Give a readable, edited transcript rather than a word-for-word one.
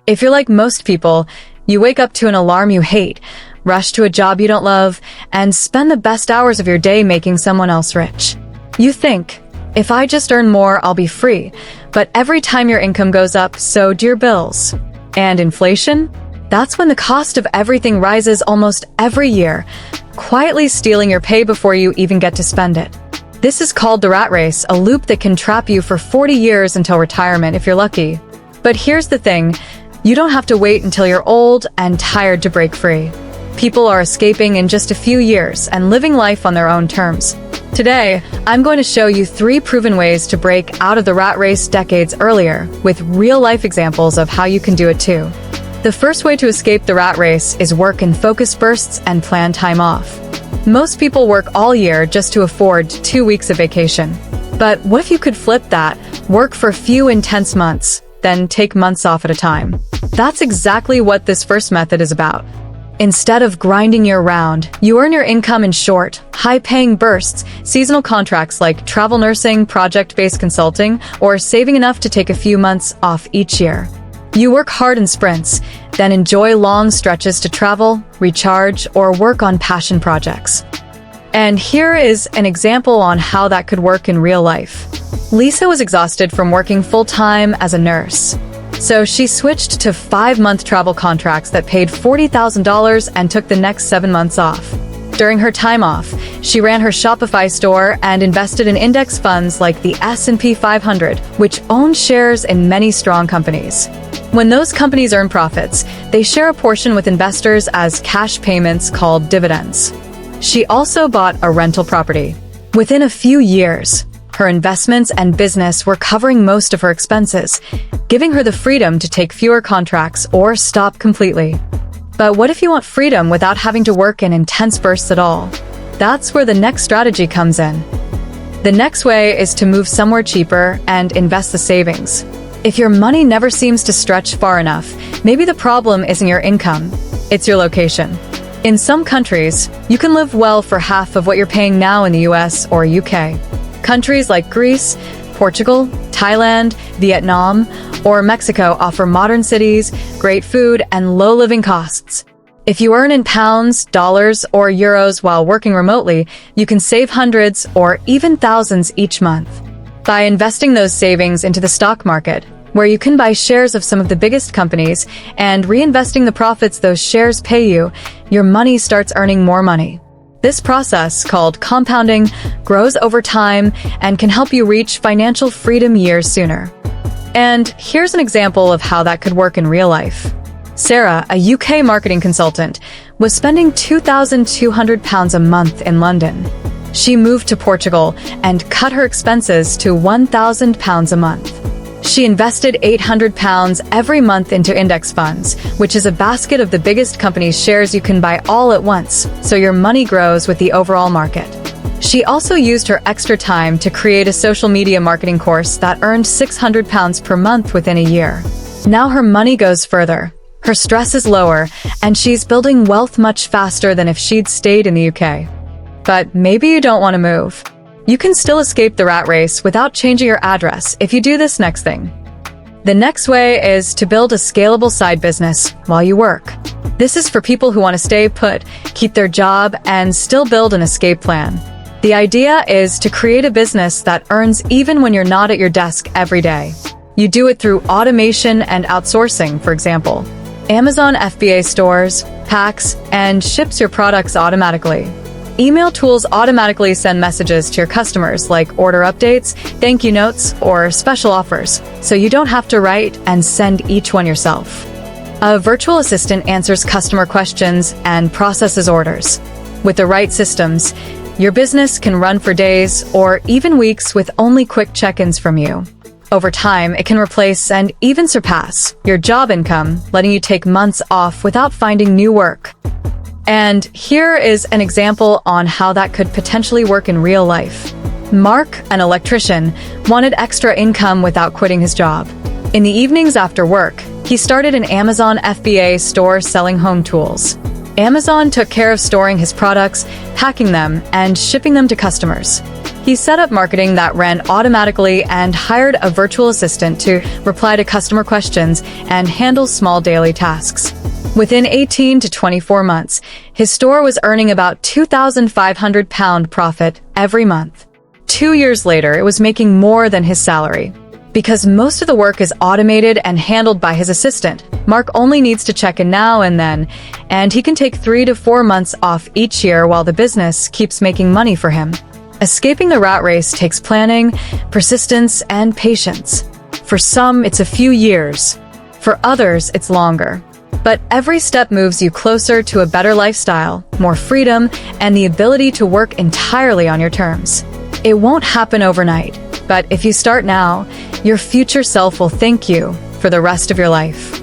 If you're like most people, you wake up to an alarm you hate, rush to a job you don't love, and spend the best hours of your day making someone else rich. You think, if I just earn more, I'll be free. But every time your income goes up, so do your bills. And inflation? That's when the cost of everything rises almost every year, quietly stealing your pay before you even get to spend it. This is called the rat race, a loop that can trap you for 40 years until retirement if you're lucky. But here's the thing, you don't have to wait until you're old and tired to break free. People are escaping in just a few years and living life on their own terms. Today, I'm going to show you 3 proven ways to break out of the rat race decades earlier, with real-life examples of how you can do it too. The first way to escape the rat race is work in focus bursts and plan time off. Most people work all year just to afford 2 weeks of vacation. But what if you could flip that, work for a few intense months, then take months off at a time? That's exactly what this first method is about. Instead of grinding year-round, you earn your income in short, high-paying bursts, seasonal contracts like travel nursing, project-based consulting, or saving enough to take a few months off each year. You work hard in sprints, then enjoy long stretches to travel, recharge, or work on passion projects. And here is an example on how that could work in real life. Lisa was exhausted from working full-time as a nurse. So she switched to 5-month travel contracts that paid $40,000 and took the next 7 months off. During her time off, she ran her Shopify store and invested in index funds like the S&P 500, which owns shares in many strong companies. When those companies earn profits, they share a portion with investors as cash payments called dividends. She also bought a rental property. Within a few years, her investments and business were covering most of her expenses, giving her the freedom to take fewer contracts or stop completely. But what if you want freedom without having to work in intense bursts at all? That's where the next strategy comes in. The next way is to move somewhere cheaper and invest the savings. If your money never seems to stretch far enough, maybe the problem isn't your income, it's your location. In some countries, you can live well for half of what you're paying now in the US or UK. Countries like Greece, Portugal, Thailand, Vietnam, or Mexico offer modern cities, great food, and low living costs. If you earn in pounds, dollars, or euros while working remotely, you can save hundreds or even thousands each month. By investing those savings into the stock market, where you can buy shares of some of the biggest companies, and reinvesting the profits those shares pay you, your money starts earning more money. This process, called compounding, grows over time and can help you reach financial freedom years sooner. And here's an example of how that could work in real life. Sarah, a UK marketing consultant, was spending £2,200 a month in London. She moved to Portugal and cut her expenses to £1,000 a month. She invested £800 every month into index funds, which is a basket of the biggest companies' shares you can buy all at once, so your money grows with the overall market. She also used her extra time to create a social media marketing course that earned £600 per month within a year. Now her money goes further. Her stress is lower, and she's building wealth much faster than if she'd stayed in the UK. But maybe you don't want to move. You can still escape the rat race without changing your address if you do this next thing. The next way is to build a scalable side business while you work. This is for people who want to stay put, keep their job, and still build an escape plan. The idea is to create a business that earns even when you're not at your desk every day. You do it through automation and outsourcing, for example. Amazon FBA stores, packs, and ships your products automatically. Email tools automatically send messages to your customers like order updates, thank you notes, or special offers, so you don't have to write and send each one yourself. A virtual assistant answers customer questions and processes orders. With the right systems, your business can run for days or even weeks with only quick check-ins from you. Over time, it can replace and even surpass your job income, letting you take months off without finding new work. And here is an example on how that could potentially work in real life. Mark, an electrician, wanted extra income without quitting his job. In the evenings after work, he started an Amazon FBA store selling home tools. Amazon took care of storing his products, packing them, and shipping them to customers. He set up marketing that ran automatically and hired a virtual assistant to reply to customer questions and handle small daily tasks. Within 18 to 24 months, his store was earning about £2,500 profit every month. 2 years later, it was making more than his salary. Because most of the work is automated and handled by his assistant, Mark only needs to check in now and then, and he can take 3 to 4 months off each year while the business keeps making money for him. Escaping the rat race takes planning, persistence, and patience. For some, it's a few years. For others, it's longer. But every step moves you closer to a better lifestyle, more freedom, and the ability to work entirely on your terms. It won't happen overnight, but if you start now, your future self will thank you for the rest of your life.